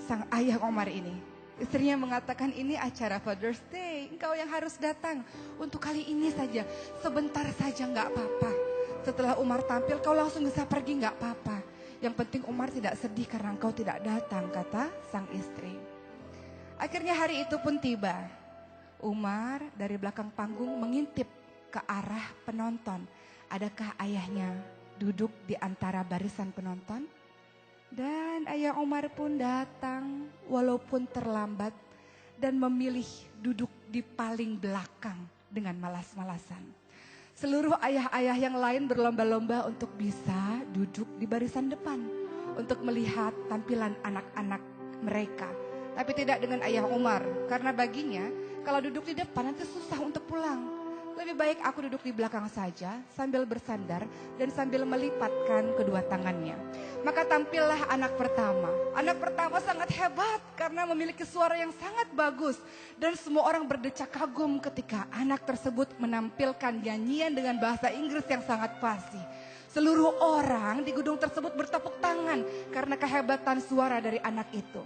sang ayah Umar ini. Istrinya mengatakan, ini acara Father's Day, engkau yang harus datang. Untuk kali ini saja, sebentar saja gak apa-apa. Setelah Umar tampil, kau langsung bisa pergi gak apa-apa. Yang penting Umar tidak sedih karena engkau tidak datang, kata sang istri. Akhirnya hari itu pun tiba. Umar dari belakang panggung mengintip ke arah penonton. Adakah ayahnya duduk di antara barisan penonton? Dan ayah Umar pun datang walaupun terlambat dan memilih duduk di paling belakang dengan malas-malasan. Seluruh ayah-ayah yang lain berlomba-lomba untuk bisa duduk di barisan depan untuk melihat tampilan anak-anak mereka. Tapi tidak dengan ayah Umar, karena baginya kalau duduk di depan nanti susah untuk pulang. Lebih baik aku duduk di belakang saja sambil bersandar dan sambil melipatkan kedua tangannya. Maka tampillah anak pertama. Anak pertama sangat hebat karena memiliki suara yang sangat bagus. Dan semua orang berdecak kagum ketika anak tersebut menampilkan nyanyian dengan bahasa Inggris yang sangat fasih. Seluruh orang di gedung tersebut bertepuk tangan karena kehebatan suara dari anak itu.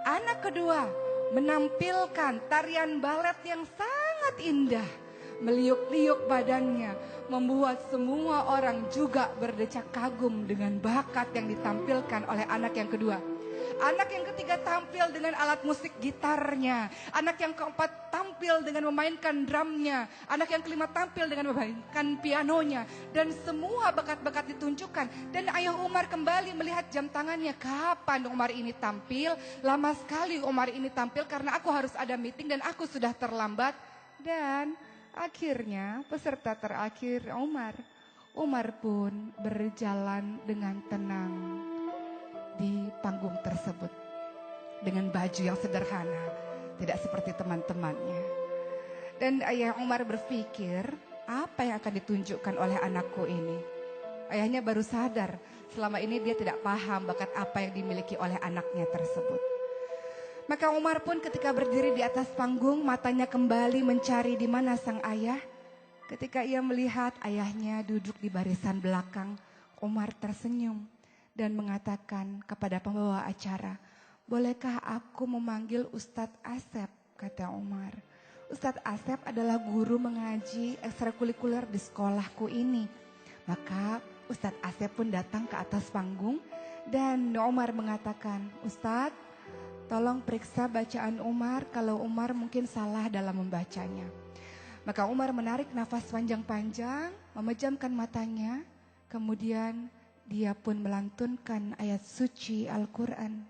Anak kedua menampilkan tarian balet yang sangat indah. Meliuk-liuk badannya, membuat semua orang juga berdecak kagum dengan bakat yang ditampilkan oleh anak yang kedua. Anak yang ketiga tampil dengan alat musik gitarnya. Anak yang keempat tampil dengan memainkan drumnya. Anak yang kelima tampil dengan memainkan pianonya. Dan semua bakat-bakat ditunjukkan. Dan ayah Umar kembali melihat jam tangannya. Kapan Umar ini tampil? Lama sekali Umar ini tampil karena aku harus ada meeting dan aku sudah terlambat. Dan akhirnya peserta terakhir Umar. Umar pun berjalan dengan tenang di panggung tersebut. Dengan baju yang sederhana. Tidak seperti teman-temannya. Dan ayah Umar berpikir, apa yang akan ditunjukkan oleh anakku ini? Ayahnya baru sadar, selama ini dia tidak paham bakat apa yang dimiliki oleh anaknya tersebut. Maka Umar pun ketika berdiri di atas panggung, matanya kembali mencari di mana sang ayah. Ketika ia melihat ayahnya duduk di barisan belakang, Umar tersenyum dan mengatakan kepada pembawa acara, bolehkah aku memanggil Ustadz Asep, kata Umar. Ustadz Asep adalah guru mengaji ekstrakurikuler di sekolahku ini. Maka Ustadz Asep pun datang ke atas panggung dan Umar mengatakan, Ustadz, tolong periksa bacaan Umar kalau Umar mungkin salah dalam membacanya. Maka Umar menarik nafas panjang-panjang, memejamkan matanya, kemudian dia pun melantunkan ayat suci Al-Quran.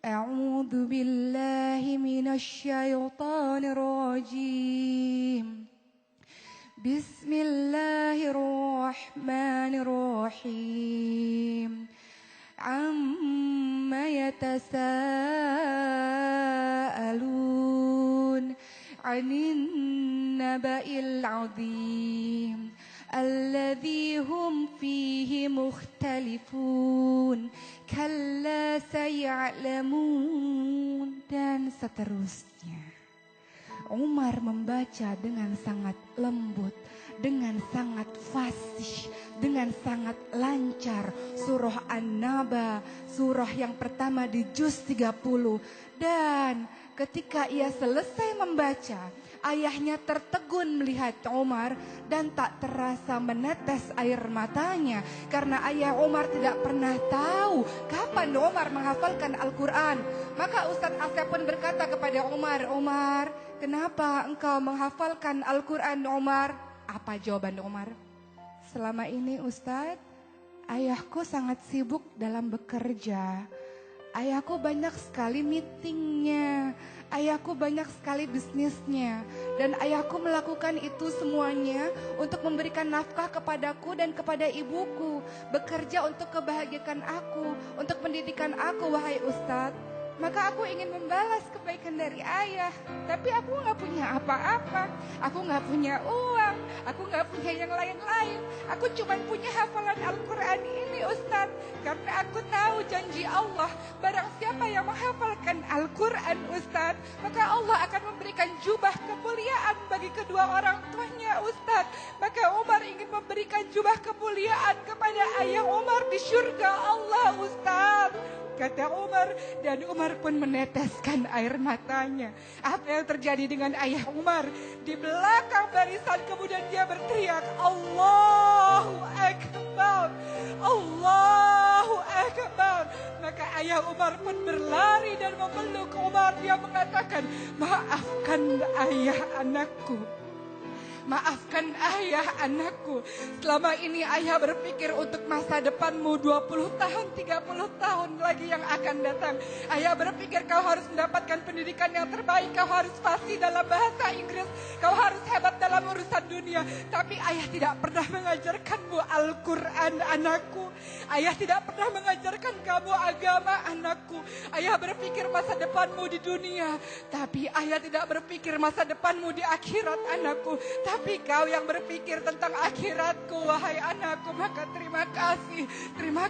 A'udzu billahi minasy syaithanir rajim. Bismillahirrahmanirrahim. Amma yatasaalun 'anin naba'il 'adzim. Alladzi hum fihi mukhtalifun. Kalla saya'lamun. Dan seterusnya. Umar membaca dengan sangat lembut, dengan sangat fasih, dengan sangat lancar. Surah An-Naba, surah yang pertama di juz 30. Dan ketika ia selesai membaca, ayahnya tertegun melihat Umar dan tak terasa menetes air matanya. Karena ayah Umar tidak pernah tahu kapan Umar menghafalkan Al-Quran. Maka Ustadz Asep pun berkata kepada Umar, Umar, kenapa engkau menghafalkan Al-Quran Umar? Apa jawaban Umar? Selama ini Ustadz, ayahku sangat sibuk dalam bekerja. Ayahku banyak sekali meetingnya. Ayahku banyak sekali bisnisnya. Dan ayahku melakukan itu semuanya untuk memberikan nafkah kepadaku dan kepada ibuku. Bekerja untuk kebahagiaan aku, untuk pendidikan aku, wahai Ustadz. Maka aku ingin membalas kebaikan dari ayah. Tapi aku gak punya apa-apa. Aku gak punya uang. Aku gak punya yang lain-lain. Aku cuma punya hafalan Al-Quran ini Ustaz. Karena aku tahu janji Allah. Barang siapa yang menghafalkan Al-Quran Ustaz, maka Allah akan memberikan jubah kemuliaan bagi kedua orang tuanya Ustaz. Maka Umar ingin memberikan jubah kemuliaan kepada ayah Umar di surga Allah Ustaz. kata Umar. Dan Umar pun meneteskan air matanya. Apa yang terjadi dengan ayah Umar? Di belakang barisan kemudian dia berteriak, Allahu Akbar, Allahu Akbar. Maka ayah Umar pun berlari dan memeluk Umar. Dia mengatakan, maafkan ayah anakku. Maafkan ayah anakku. Selama ini ayah berpikir untuk masa depanmu 20 tahun, 30 tahun lagi yang akan datang. Ayah berpikir kau harus mendapatkan pendidikan yang terbaik. Kau harus fasih dalam bahasa Inggris. Kau harus hebat dalam urusan dunia. Tapi ayah tidak pernah mengajarkanmu Al-Quran anakku. Ayah tidak pernah mengajarkan kamu agama anakku. Ayah berpikir masa depanmu di dunia. Tapi ayah tidak berpikir masa depanmu di akhirat anakku. Tapi kau yang berpikir tentang akhiratku, wahai anakku, maka terima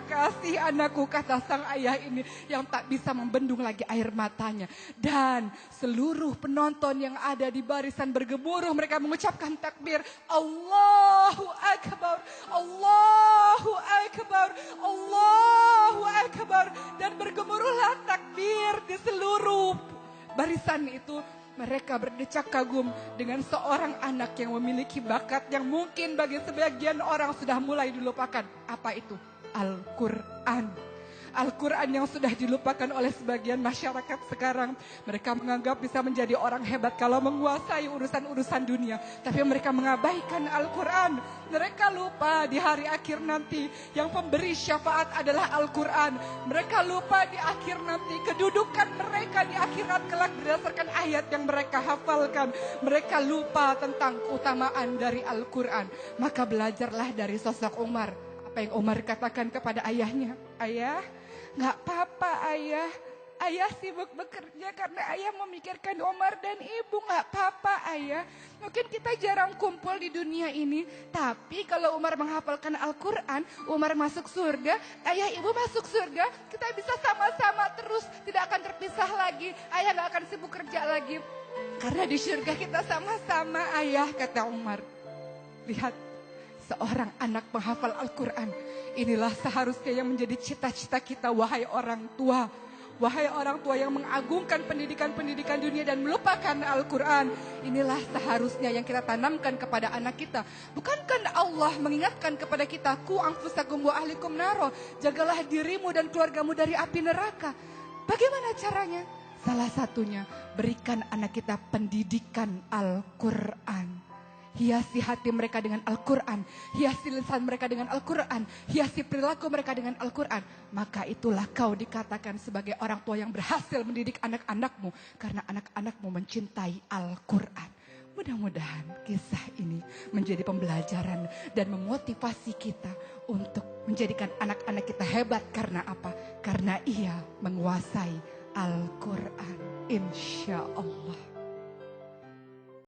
kasih anakku, kata sang ayah ini yang tak bisa membendung lagi air matanya. Dan seluruh penonton yang ada di barisan bergemuruh, mereka mengucapkan takbir, Allahu Akbar, Allahu Akbar, Allahu Akbar. Dan bergemuruhlah takbir di seluruh barisan itu. Mereka berdecak kagum dengan seorang anak yang memiliki bakat yang mungkin bagi sebagian orang sudah mulai dilupakan. Apa itu? Al-Quran. Al-Quran yang sudah dilupakan oleh sebagian masyarakat sekarang. Mereka menganggap bisa menjadi orang hebat kalau menguasai urusan-urusan dunia. Tapi mereka mengabaikan Al-Quran. Mereka lupa di hari akhir nanti yang pemberi syafaat adalah Al-Quran. Mereka lupa di akhir nanti kedudukan mereka di akhirat kelak berdasarkan ayat yang mereka hafalkan. Mereka lupa tentang keutamaan dari Al-Quran. Maka belajarlah dari sosok Umar. Apa yang Umar katakan kepada ayahnya? Ayah, gak apa-apa ayah. Ayah sibuk bekerja karena ayah memikirkan Umar dan ibu. Gak apa-apa ayah. Mungkin kita jarang kumpul di dunia ini. Tapi kalau Umar menghafalkan Al-Quran, Umar masuk surga, ayah ibu masuk surga. Kita bisa sama-sama terus, tidak akan terpisah lagi. Ayah gak akan sibuk kerja lagi. Karena di surga kita sama-sama ayah, kata Umar. Lihat. Seorang anak menghafal Al-Quran. Inilah seharusnya yang menjadi cita-cita kita, wahai orang tua. Wahai orang tua yang mengagungkan pendidikan-pendidikan dunia dan melupakan Al-Quran. Inilah seharusnya yang kita tanamkan kepada anak kita. Bukankah Allah mengingatkan kepada kita, Ku anfusakum wa ahlikum naro. Jagalah dirimu dan keluargamu dari api neraka. Bagaimana caranya? Salah satunya, berikan anak kita pendidikan Al-Quran. Hiasi hati mereka dengan Al-Quran. Hiasi lisan mereka dengan Al-Quran. Hiasi perilaku mereka dengan Al-Quran. Maka itulah kau dikatakan sebagai orang tua yang berhasil mendidik anak-anakmu. Karena anak-anakmu mencintai Al-Quran. Mudah-mudahan kisah ini menjadi pembelajaran dan memotivasi kita untuk menjadikan anak-anak kita hebat. Karena apa? Karena ia menguasai Al-Quran. Insya Allah.